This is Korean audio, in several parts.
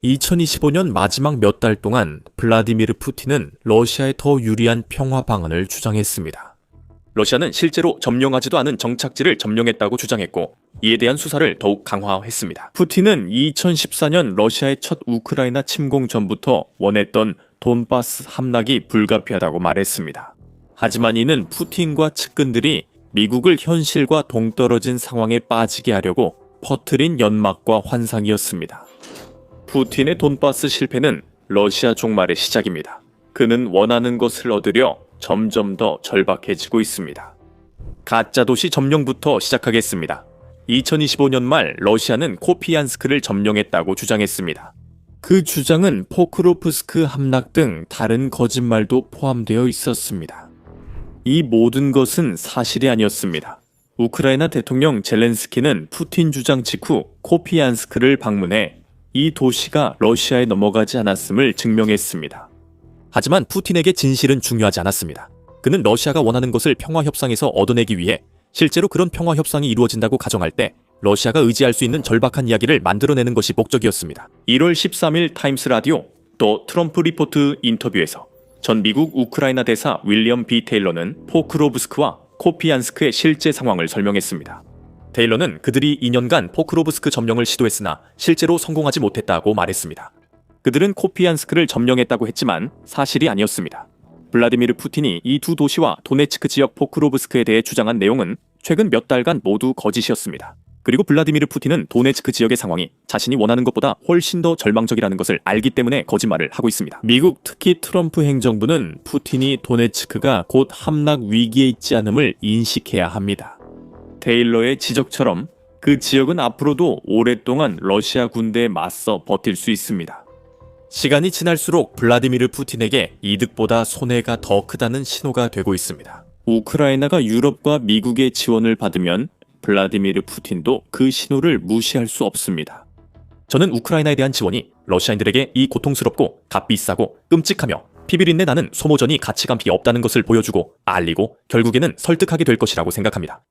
2025년 마지막 몇 달 동안 블라디미르 푸틴은 러시아에 더 유리한 평화 방안을 주장했습니다. 러시아는 실제로 점령하지도 않은 정착지를 점령했다고 주장했고 이에 대한 수사를 더욱 강화했습니다. 푸틴은 2014년 러시아의 첫 우크라이나 침공 전부터 원했던 돈바스 함락이 불가피하다고 말했습니다. 하지만 이는 푸틴과 측근들이 미국을 현실과 동떨어진 상황에 빠지게 하려고 퍼뜨린 연막과 환상이었습니다. 푸틴의 돈바스 실패는 러시아 종말의 시작입니다. 그는 원하는 것을 얻으려 점점 더 절박해지고 있습니다. 가짜 도시 점령부터 시작하겠습니다. 2025년 말 러시아는 코피안스크를 점령했다고 주장했습니다. 그 주장은 포크로프스크 함락 등 다른 거짓말도 포함되어 있었습니다. 이 모든 것은 사실이 아니었습니다. 우크라이나 대통령 젤렌스키는 푸틴 주장 직후 코피안스크를 방문해 이 도시가 러시아에 넘어가지 않았음을 증명했습니다. 하지만 푸틴에게 진실은 중요하지 않았습니다. 그는 러시아가 원하는 것을 평화협상에서 얻어내기 위해 실제로 그런 평화협상이 이루어진다고 가정할 때 러시아가 의지할 수 있는 절박한 이야기를 만들어내는 것이 목적이었습니다. 1월 13일 타임스 라디오 또 트럼프 리포트 인터뷰에서 전 미국 우크라이나 대사 윌리엄 B. 테일러는 포크로브스크와 코피안스크의 실제 상황을 설명했습니다. 테일러는 그들이 2년간 포크로브스크 점령을 시도했으나 실제로 성공하지 못했다고 말했습니다. 그들은 코피안스크를 점령했다고 했지만 사실이 아니었습니다. 블라디미르 푸틴이 이 두 도시와 도네츠크 지역 포크로브스크에 대해 주장한 내용은 최근 몇 달간 모두 거짓이었습니다. 그리고 블라디미르 푸틴은 도네츠크 지역의 상황이 자신이 원하는 것보다 훨씬 더 절망적이라는 것을 알기 때문에 거짓말을 하고 있습니다. 미국 특히 트럼프 행정부는 푸틴이 도네츠크가 곧 함락 위기에 있지 않음을 인식해야 합니다. 테일러의 지적처럼 그 지역은 앞으로도 오랫동안 러시아 군대에 맞서 버틸 수 있습니다. 시간이 지날수록 블라디미르 푸틴에게 이득보다 손해가 더 크다는 신호가 되고 있습니다. 우크라이나가 유럽과 미국의 지원을 받으면 블라디미르 푸틴도 그 신호를 무시할 수 없습니다. 저는 우크라이나에 대한 지원이 러시아인들에게 이 고통스럽고 값비싸고 끔찍하며 피비린내 나는 소모전이 가치감이 없다는 것을 보여주고 알리고 결국에는 설득하게 될 것이라고 생각합니다.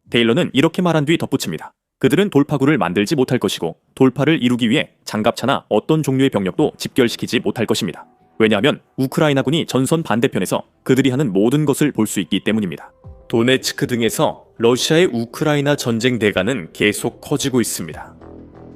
테일러는 이렇게 말한 뒤 덧붙입니다. 그들은 돌파구를 만들지 못할 것이고 돌파를 이루기 위해 장갑차나 어떤 종류의 병력도 집결시키지 못할 것입니다. 왜냐하면 우크라이나군이 전선 반대편에서 그들이 하는 모든 것을 볼 수 있기 때문입니다. 도네츠크 등에서 러시아의 우크라이나 전쟁 대가는 계속 커지고 있습니다.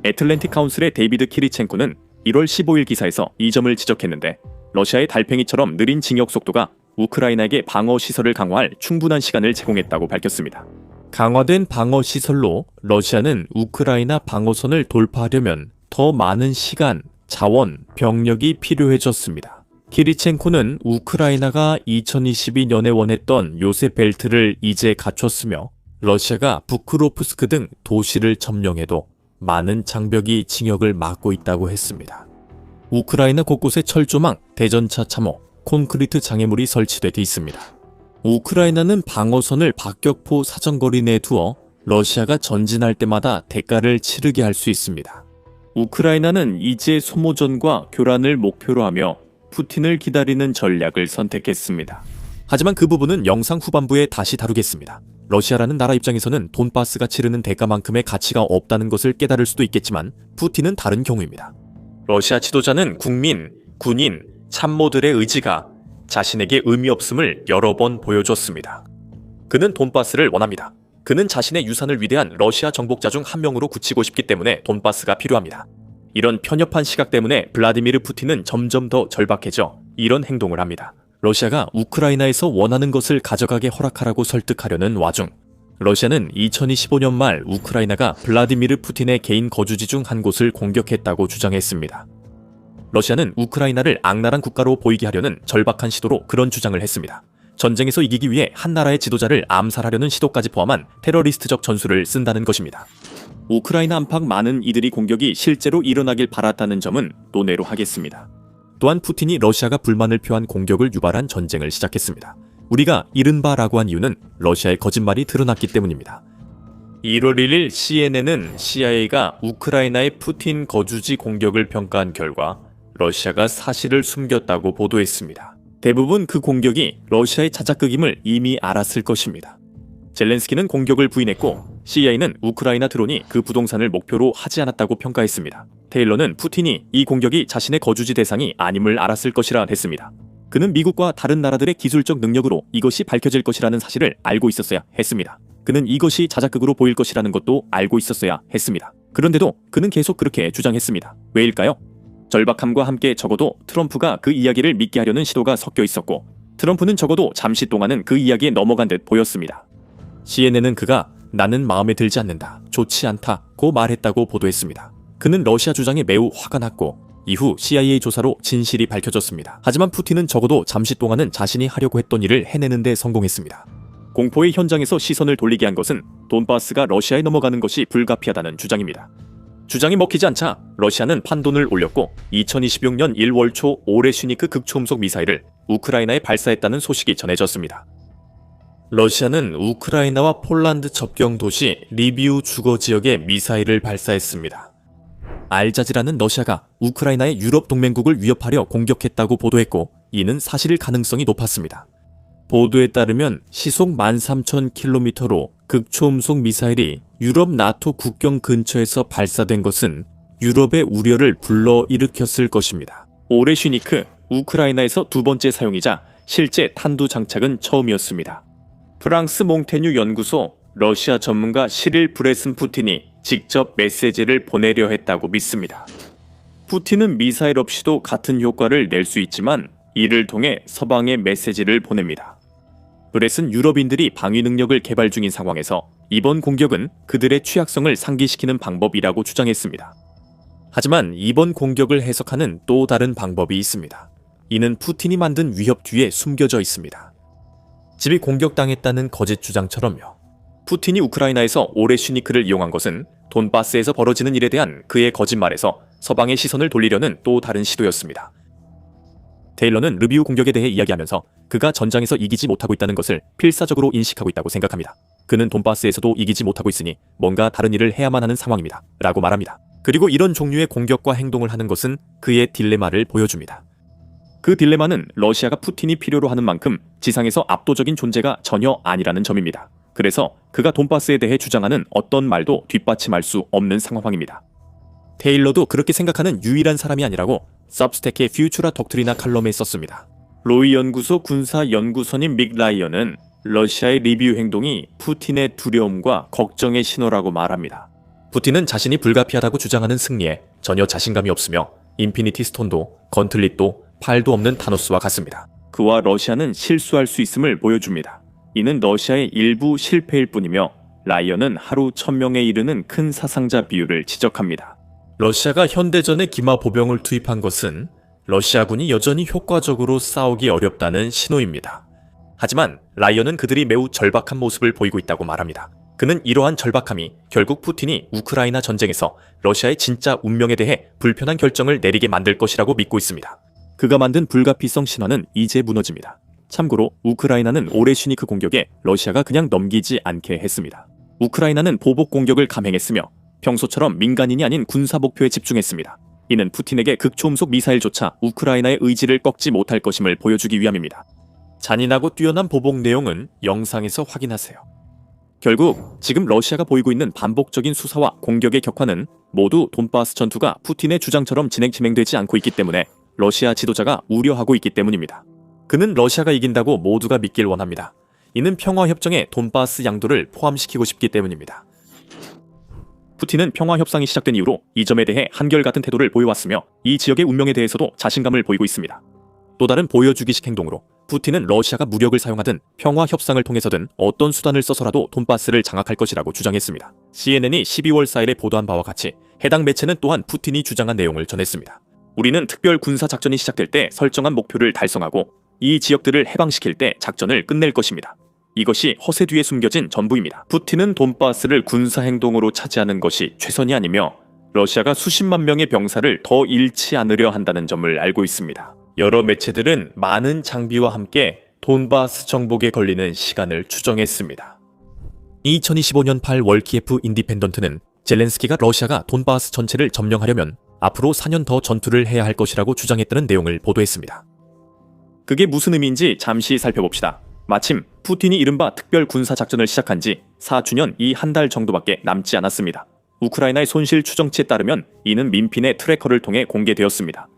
애틀랜틱 카운슬의 데이비드 키리첸코는 1월 15일 기사에서 이 점을 지적했는데 러시아의 달팽이처럼 느린 징역 속도가 우크라이나에게 방어 시설을 강화할 충분한 시간을 제공했다고 밝혔습니다. 강화된 방어 시설로 러시아는 우크라이나 방어선을 돌파하려면 더 많은 시간, 자원, 병력이 필요해졌습니다. 키리첸코는 우크라이나가 2022년에 원했던 요새 벨트를 이제 갖췄으며 러시아가 부크로프스크 등 도시를 점령해도 많은 장벽이 징역을 막고 있다고 했습니다. 우크라이나 곳곳에 철조망, 대전차 참호, 콘크리트 장애물이 설치돼 있습니다. 우크라이나는 방어선을 박격포 사정거리 내에 두어 러시아가 전진할 때마다 대가를 치르게 할 수 있습니다. 우크라이나는 이제 소모전과 교란을 목표로 하며 푸틴을 기다리는 전략을 선택했습니다. 하지만 그 부분은 영상 후반부에 다시 다루겠습니다. 러시아라는 나라 입장에서는 돈바스가 치르는 대가만큼의 가치가 없다는 것을 깨달을 수도 있겠지만 푸틴은 다른 경우입니다. 러시아 지도자는 국민, 군인, 참모들의 의지가 자신에게 의미 없음을 여러 번 보여줬습니다. 그는 돈바스를 원합니다. 그는 자신의 유산을 위대한 러시아 정복자 중 한 명으로 굳히고 싶기 때문에 돈바스가 필요합니다. 이런 편협한 시각 때문에 블라디미르 푸틴은 점점 더 절박해져 이런 행동을 합니다. 러시아가 우크라이나에서 원하는 것을 가져가게 허락하라고 설득하려는 와중 러시아는 2025년 말 우크라이나가 블라디미르 푸틴의 개인 거주지 중 한 곳을 공격했다고 주장했습니다. 러시아는 우크라이나를 악랄한 국가로 보이게 하려는 절박한 시도로 그런 주장을 했습니다. 전쟁에서 이기기 위해 한 나라의 지도자를 암살하려는 시도까지 포함한 테러리스트적 전술을 쓴다는 것입니다. 우크라이나 안팎 많은 이들이 공격이 실제로 일어나길 바랐다는 점은 논외로 하겠습니다. 또한 푸틴이 러시아가 불만을 표한 공격을 유발한 전쟁을 시작했습니다. 우리가 이른바라고 한 이유는 러시아의 거짓말이 드러났기 때문입니다. 1월 1일 CNN은 CIA가 우크라이나의 푸틴 거주지 공격을 평가한 결과 러시아가 사실을 숨겼다고 보도했습니다. 대부분 그 공격이 러시아의 자작극임을 이미 알았을 것입니다. 젤렌스키는 공격을 부인했고 CIA는 우크라이나 드론이 그 부동산을 목표로 하지 않았다고 평가했습니다. 테일러는 푸틴이 이 공격이 자신의 거주지 대상이 아님을 알았을 것이라 했습니다. 그는 미국과 다른 나라들의 기술적 능력으로 이것이 밝혀질 것이라는 사실을 알고 있었어야 했습니다. 그는 이것이 자작극으로 보일 것이라는 것도 알고 있었어야 했습니다. 그런데도 그는 계속 그렇게 주장했습니다. 왜일까요? 절박함과 함께 적어도 트럼프가 그 이야기를 믿게 하려는 시도가 섞여 있었고, 트럼프는 적어도 잠시 동안은 그 이야기에 넘어간 듯 보였습니다. CNN은 그가 나는 마음에 들지 않는다, 좋지 않다고 말했다고 보도했습니다. 그는 러시아 주장에 매우 화가 났고 이후 CIA 조사로 진실이 밝혀졌습니다. 하지만 푸틴은 적어도 잠시 동안은 자신이 하려고 했던 일을 해내는 데 성공했습니다. 공포의 현장에서 시선을 돌리게 한 것은 돈바스가 러시아에 넘어가는 것이 불가피하다는 주장입니다. 주장이 먹히지 않자 러시아는 판돈을 올렸고 2026년 1월 초 오레슈니크 극초음속 미사일을 우크라이나에 발사했다는 소식이 전해졌습니다. 러시아는 우크라이나와 폴란드 접경 도시 리비우 주거 지역에 미사일을 발사했습니다. 알자지라는 러시아가 우크라이나의 유럽 동맹국을 위협하려 공격했다고 보도했고, 이는 사실일 가능성이 높았습니다. 보도에 따르면 시속 13,000km로 극초음속 미사일이 유럽 나토 국경 근처에서 발사된 것은 유럽의 우려를 불러일으켰을 것입니다. 오레슈니크, 우크라이나에서 두 번째 사용이자 실제 탄두 장착은 처음이었습니다. 프랑스 몽테뉴 연구소 러시아 전문가 시릴 브레슨푸틴이 직접 메시지를 보내려 했다고 믿습니다. 푸틴은 미사일 없이도 같은 효과를 낼 수 있지만 이를 통해 서방에 메시지를 보냅니다. 브렛은 유럽인들이 방위 능력을 개발 중인 상황에서 이번 공격은 그들의 취약성을 상기시키는 방법이라고 주장했습니다. 하지만 이번 공격을 해석하는 또 다른 방법이 있습니다. 이는 푸틴이 만든 위협 뒤에 숨겨져 있습니다. 집이 공격당했다는 거짓 주장처럼요. 푸틴이 우크라이나에서 오레슈니크를 이용한 것은 돈바스에서 벌어지는 일에 대한 그의 거짓말에서 서방의 시선을 돌리려는 또 다른 시도였습니다. 테일러는 르비우 공격에 대해 이야기하면서 그가 전장에서 이기지 못하고 있다는 것을 필사적으로 인식하고 있다고 생각합니다. 그는 돈바스에서도 이기지 못하고 있으니 뭔가 다른 일을 해야만 하는 상황입니다. 라고 말합니다. 그리고 이런 종류의 공격과 행동을 하는 것은 그의 딜레마를 보여줍니다. 그 딜레마는 러시아가 푸틴이 필요로 하는 만큼 지상에서 압도적인 존재가 전혀 아니라는 점입니다. 그래서 그가 돈바스에 대해 주장하는 어떤 말도 뒷받침할 수 없는 상황입니다. 테일러도 그렇게 생각하는 유일한 사람이 아니라고 सब스택의 퓨추라 덕트리나 칼럼에 썼습니다. 로이 연구소 군사연구소님 믹 라이언은 러시아의 리뷰 행동이 푸틴의 두려움과 걱정의 신호라고 말합니다. 푸틴은 자신이 불가피하다고 주장하는 승리에 전혀 자신감이 없으며 인피니티 스톤도 건틀릿도 팔도 없는 타노스와 같습니다. 그와 러시아는 실수할 수 있음을 보여줍니다. 이는 러시아의 일부 실패일 뿐이며 라이언은 하루 1000명에 이르는 큰 사상자 비율을 지적합니다. 러시아가 현대전에 기마 보병을 투입한 것은 러시아군이 여전히 효과적으로 싸우기 어렵다는 신호입니다. 하지만 라이언은 그들이 매우 절박한 모습을 보이고 있다고 말합니다. 그는 이러한 절박함이 결국 푸틴이 우크라이나 전쟁에서 러시아의 진짜 운명에 대해 불편한 결정을 내리게 만들 것이라고 믿고 있습니다. 그가 만든 불가피성 신화는 이제 무너집니다. 참고로 우크라이나는 오레슈니크 공격에 러시아가 그냥 넘기지 않게 했습니다. 우크라이나는 보복 공격을 감행했으며 평소처럼 민간인이 아닌 군사 목표에 집중했습니다. 이는 푸틴에게 극초음속 미사일조차 우크라이나의 의지를 꺾지 못할 것임을 보여주기 위함입니다. 잔인하고 뛰어난 보복 내용은 영상에서 확인하세요. 결국 지금 러시아가 보이고 있는 반복적인 수사와 공격의 격화는 모두 돈바스 전투가 푸틴의 주장처럼 진행되지 않고 있기 때문에 러시아 지도자가 우려하고 있기 때문입니다. 그는 러시아가 이긴다고 모두가 믿길 원합니다. 이는 평화협정에 돈바스 양도를 포함시키고 싶기 때문입니다. 푸틴은 평화협상이 시작된 이후로 이 점에 대해 한결같은 태도를 보여왔으며 이 지역의 운명에 대해서도 자신감을 보이고 있습니다. 또 다른 보여주기식 행동으로 푸틴은 러시아가 무력을 사용하든 평화협상을 통해서든 어떤 수단을 써서라도 돈바스를 장악할 것이라고 주장했습니다. CNN이 12월 4일에 보도한 바와 같이 해당 매체는 또한 푸틴이 주장한 내용을 전했습니다. 우리는 특별 군사작전이 시작될 때 설정한 목표를 달성하고 이 지역들을 해방시킬 때 작전을 끝낼 것입니다. 이것이 허세 뒤에 숨겨진 전부입니다. 푸틴은 돈바스를 군사행동으로 차지하는 것이 최선이 아니며 러시아가 수십만 명의 병사를 더 잃지 않으려 한다는 점을 알고 있습니다. 여러 매체들은 많은 장비와 함께 돈바스 정복에 걸리는 시간을 추정했습니다. 2025년 8월 키예프 인디펜던트는 젤렌스키가 러시아가 돈바스 전체를 점령하려면 앞으로 4년 더 전투를 해야 할 것이라고 주장했다는 내용을 보도했습니다. 그게 무슨 의미인지 잠시 살펴봅시다. 마침 푸틴이 이른바 특별 군사작전을 시작한 지 4주년 이 한 달 정도밖에 남지 않았습니다. 우크라이나의 손실 추정치에 따르면 이는 민핀의 트래커를 통해 공개되었습니다.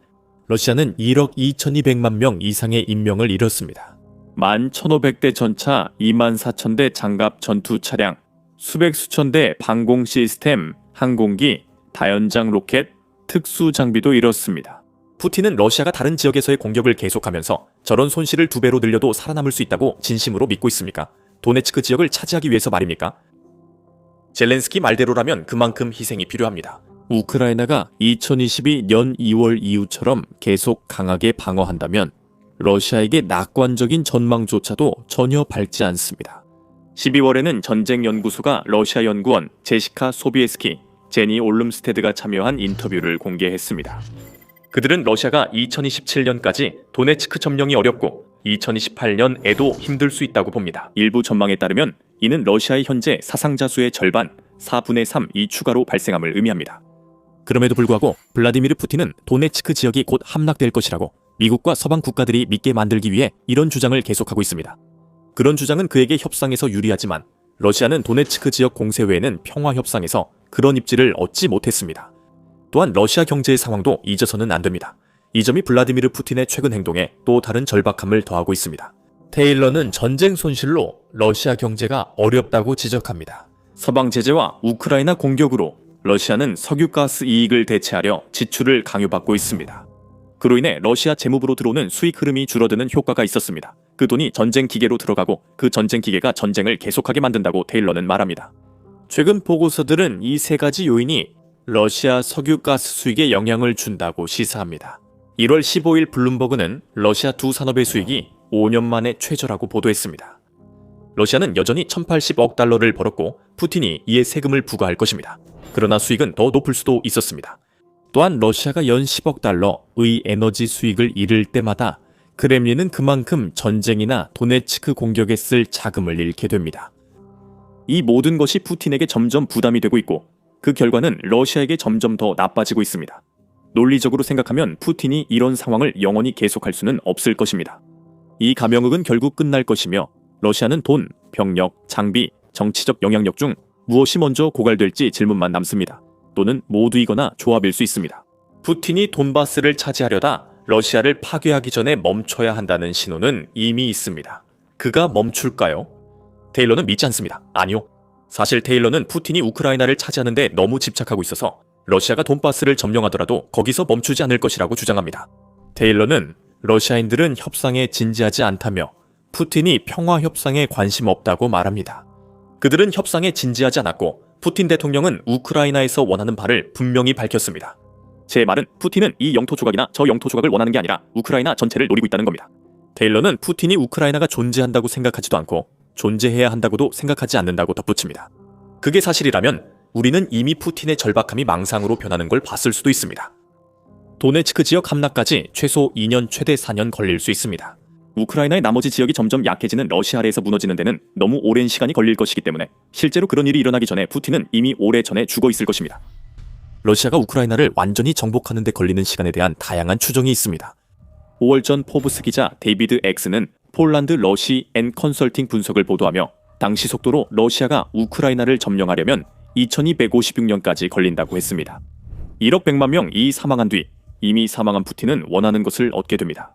러시아는 1억 2200만 명 이상의 인명을 잃었습니다. 11,500대 전차, 24,000대 장갑 전투 차량, 수백 수천 대 방공 시스템, 항공기, 다연장 로켓, 특수 장비도 잃었습니다. 푸틴은 러시아가 다른 지역에서의 공격을 계속하면서 저런 손실을 2배로 늘려도 살아남을 수 있다고 진심으로 믿고 있습니까? 도네츠크 지역을 차지하기 위해서 말입니까? 젤렌스키 말대로라면 그만큼 희생이 필요합니다. 우크라이나가 2022년 2월 이후처럼 계속 강하게 방어한다면 러시아에게 낙관적인 전망조차도 전혀 밝지 않습니다. 12월에는 전쟁연구소가 러시아 연구원 제시카 소비에스키, 제니 올름스테드가 참여한 인터뷰를 공개했습니다. 그들은 러시아가 2027년까지 도네츠크 점령이 어렵고 2028년에도 힘들 수 있다고 봅니다. 일부 전망에 따르면 이는 러시아의 현재 사상자 수의 절반, 4분의 3이 추가로 발생함을 의미합니다. 그럼에도 불구하고 블라디미르 푸틴은 도네츠크 지역이 곧 함락될 것이라고 미국과 서방 국가들이 믿게 만들기 위해 이런 주장을 계속하고 있습니다. 그런 주장은 그에게 협상에서 유리하지만 러시아는 도네츠크 지역 공세 외에는 평화 협상에서 그런 입지를 얻지 못했습니다. 또한 러시아 경제의 상황도 잊어서는 안 됩니다. 이 점이 블라디미르 푸틴의 최근 행동에 또 다른 절박함을 더하고 있습니다. 테일러는 전쟁 손실로 러시아 경제가 어렵다고 지적합니다. 서방 제재와 우크라이나 공격으로 러시아는 석유가스 이익을 대체하려 지출을 강요받고 있습니다. 그로 인해 러시아 재무부로 들어오는 수익 흐름이 줄어드는 효과가 있었습니다. 그 돈이 전쟁 기계로 들어가고 그 전쟁 기계가 전쟁을 계속하게 만든다고 테일러는 말합니다. 최근 보고서들은 이 세 가지 요인이 러시아 석유가스 수익에 영향을 준다고 시사합니다. 1월 15일 블룸버그는 러시아 두 산업의 수익이 5년 만에 최저라고 보도했습니다. 러시아는 여전히 1080억 달러를 벌었고 푸틴이 이에 세금을 부과할 것입니다. 그러나 수익은 더 높을 수도 있었습니다. 또한 러시아가 연 10억 달러의 에너지 수익을 잃을 때마다 크렘린은 그만큼 전쟁이나 도네츠크 공격에 쓸 자금을 잃게 됩니다. 이 모든 것이 푸틴에게 점점 부담이 되고 있고 그 결과는 러시아에게 점점 더 나빠지고 있습니다. 논리적으로 생각하면 푸틴이 이런 상황을 영원히 계속할 수는 없을 것입니다. 이 감염흑은 결국 끝날 것이며 러시아는 돈, 병력, 장비, 정치적 영향력 중 무엇이 먼저 고갈될지 질문만 남습니다. 또는 모두이거나 조합일 수 있습니다. 푸틴이 돈바스를 차지하려다 러시아를 파괴하기 전에 멈춰야 한다는 신호는 이미 있습니다. 그가 멈출까요? 테일러는 믿지 않습니다. 아니요. 사실 테일러는 푸틴이 우크라이나를 차지하는데 너무 집착하고 있어서 러시아가 돈바스를 점령하더라도 거기서 멈추지 않을 것이라고 주장합니다. 테일러는 러시아인들은 협상에 진지하지 않다며 푸틴이 평화 협상에 관심 없다고 말합니다. 그들은 협상에 진지하지 않았고 푸틴 대통령은 우크라이나에서 원하는 바를 분명히 밝혔습니다. 제 말은 푸틴은 이 영토 조각이나 저 영토 조각을 원하는 게 아니라 우크라이나 전체를 노리고 있다는 겁니다. 테일러는 푸틴이 우크라이나가 존재한다고 생각하지도 않고 존재해야 한다고도 생각하지 않는다고 덧붙입니다. 그게 사실이라면 우리는 이미 푸틴의 절박함이 망상으로 변하는 걸 봤을 수도 있습니다. 도네츠크 지역 함락까지 최소 2년 최대 4년 걸릴 수 있습니다. 우크라이나의 나머지 지역이 점점 약해지는 러시아 아래에서 무너지는 데는 너무 오랜 시간이 걸릴 것이기 때문에 실제로 그런 일이 일어나기 전에 푸틴은 이미 오래전에 죽어 있을 것입니다. 러시아가 우크라이나를 완전히 정복하는 데 걸리는 시간에 대한 다양한 추정이 있습니다. 5월 전 포브스 기자 데이비드 엑스는 폴란드 러시 앤 컨설팅 분석을 보도하며 당시 속도로 러시아가 우크라이나를 점령하려면 2256년까지 걸린다고 했습니다. 1억 100만 명이 사망한 뒤 이미 사망한 푸틴은 원하는 것을 얻게 됩니다.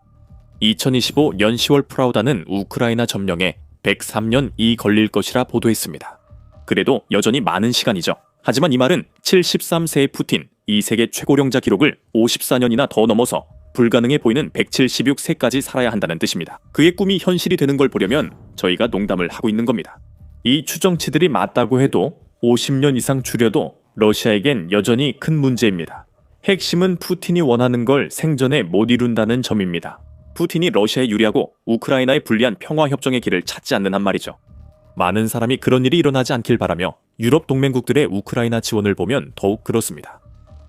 2025년 10월 프라우다는 우크라이나 점령에 103년이 걸릴 것이라 보도했습니다. 그래도 여전히 많은 시간이죠. 하지만 이 말은 73세의 푸틴, 이 세계 최고령자 기록을 54년이나 더 넘어서 불가능해 보이는 176세까지 살아야 한다는 뜻입니다. 그의 꿈이 현실이 되는 걸 보려면 저희가 농담을 하고 있는 겁니다. 이 추정치들이 맞다고 해도 50년 이상 줄여도 러시아에겐 여전히 큰 문제입니다. 핵심은 푸틴이 원하는 걸 생전에 못 이룬다는 점입니다. 푸틴이 러시아에 유리하고 우크라이나에 불리한 평화협정의 길을 찾지 않는 한 말이죠. 많은 사람이 그런 일이 일어나지 않길 바라며 유럽 동맹국들의 우크라이나 지원을 보면 더욱 그렇습니다.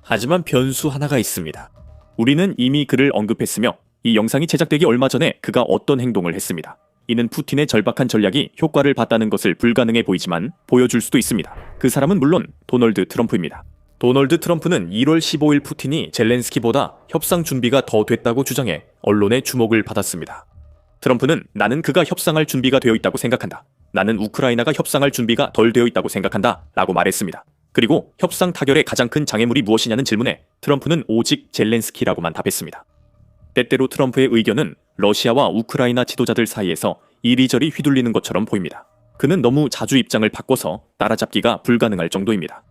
하지만 변수 하나가 있습니다. 우리는 이미 그를 언급했으며 이 영상이 제작되기 얼마 전에 그가 어떤 행동을 했습니다. 이는 푸틴의 절박한 전략이 효과를 봤다는 것을 불가능해 보이지만 보여줄 수도 있습니다. 그 사람은 물론 도널드 트럼프입니다. 도널드 트럼프는 1월 15일 푸틴이 젤렌스키보다 협상 준비가 더 됐다고 주장해 언론의 주목을 받았습니다. 트럼프는 나는 그가 협상할 준비가 되어 있다고 생각한다. 나는 우크라이나가 협상할 준비가 덜 되어 있다고 생각한다. 라고 말했습니다. 그리고 협상 타결의 가장 큰 장애물이 무엇이냐는 질문에 트럼프는 오직 젤렌스키라고만 답했습니다. 때때로 트럼프의 의견은 러시아와 우크라이나 지도자들 사이에서 이리저리 휘둘리는 것처럼 보입니다. 그는 너무 자주 입장을 바꿔서 따라잡기가 불가능할 정도입니다.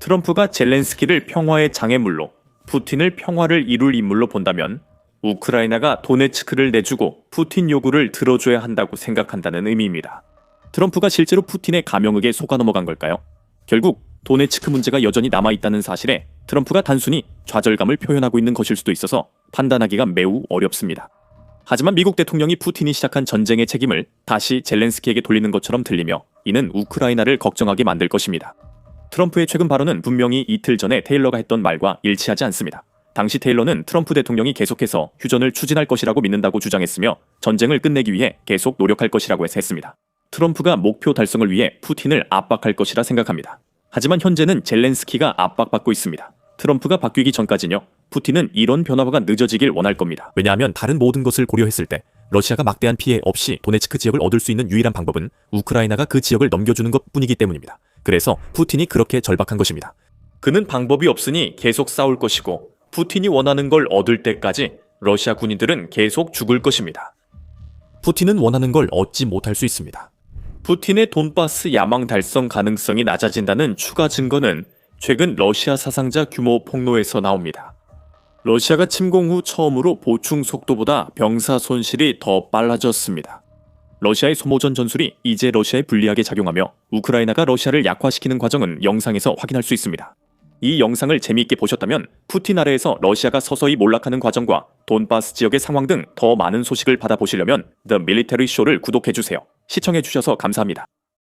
트럼프가 젤렌스키를 평화의 장애물로, 푸틴을 평화를 이룰 인물로 본다면 우크라이나가 도네츠크를 내주고 푸틴 요구를 들어줘야 한다고 생각한다는 의미입니다. 트럼프가 실제로 푸틴의 감형에게 속아 넘어간 걸까요? 결국 도네츠크 문제가 여전히 남아있다는 사실에 트럼프가 단순히 좌절감을 표현하고 있는 것일 수도 있어서 판단하기가 매우 어렵습니다. 하지만 미국 대통령이 푸틴이 시작한 전쟁의 책임을 다시 젤렌스키에게 돌리는 것처럼 들리며 이는 우크라이나를 걱정하게 만들 것입니다. 트럼프의 최근 발언은 분명히 이틀 전에 테일러가 했던 말과 일치하지 않습니다. 당시 테일러는 트럼프 대통령이 계속해서 휴전을 추진할 것이라고 믿는다고 주장했으며 전쟁을 끝내기 위해 계속 노력할 것이라고 했습니다. 트럼프가 목표 달성을 위해 푸틴을 압박할 것이라 생각합니다. 하지만 현재는 젤렌스키가 압박받고 있습니다. 트럼프가 바뀌기 전까지는요, 푸틴은 이런 변화가 늦어지길 원할 겁니다. 왜냐하면 다른 모든 것을 고려했을 때 러시아가 막대한 피해 없이 도네츠크 지역을 얻을 수 있는 유일한 방법은 우크라이나가 그 지역을 넘겨주는 것뿐이기 때문입니다. 그래서 푸틴이 그렇게 절박한 것입니다. 그는 방법이 없으니 계속 싸울 것이고 푸틴이 원하는 걸 얻을 때까지 러시아 군인들은 계속 죽을 것입니다. 푸틴은 원하는 걸 얻지 못할 수 있습니다. 푸틴의 돈바스 야망 달성 가능성이 낮아진다는 추가 증거는 최근 러시아 사상자 규모 폭로에서 나옵니다. 러시아가 침공 후 처음으로 보충 속도보다 병사 손실이 더 빨라졌습니다. 러시아의 소모전 전술이 이제 러시아에 불리하게 작용하며 우크라이나가 러시아를 약화시키는 과정은 영상에서 확인할 수 있습니다. 이 영상을 재미있게 보셨다면 푸틴 아래에서 러시아가 서서히 몰락하는 과정과 돈바스 지역의 상황 등 더 많은 소식을 받아보시려면 The Military Show를 구독해주세요. 시청해주셔서 감사합니다.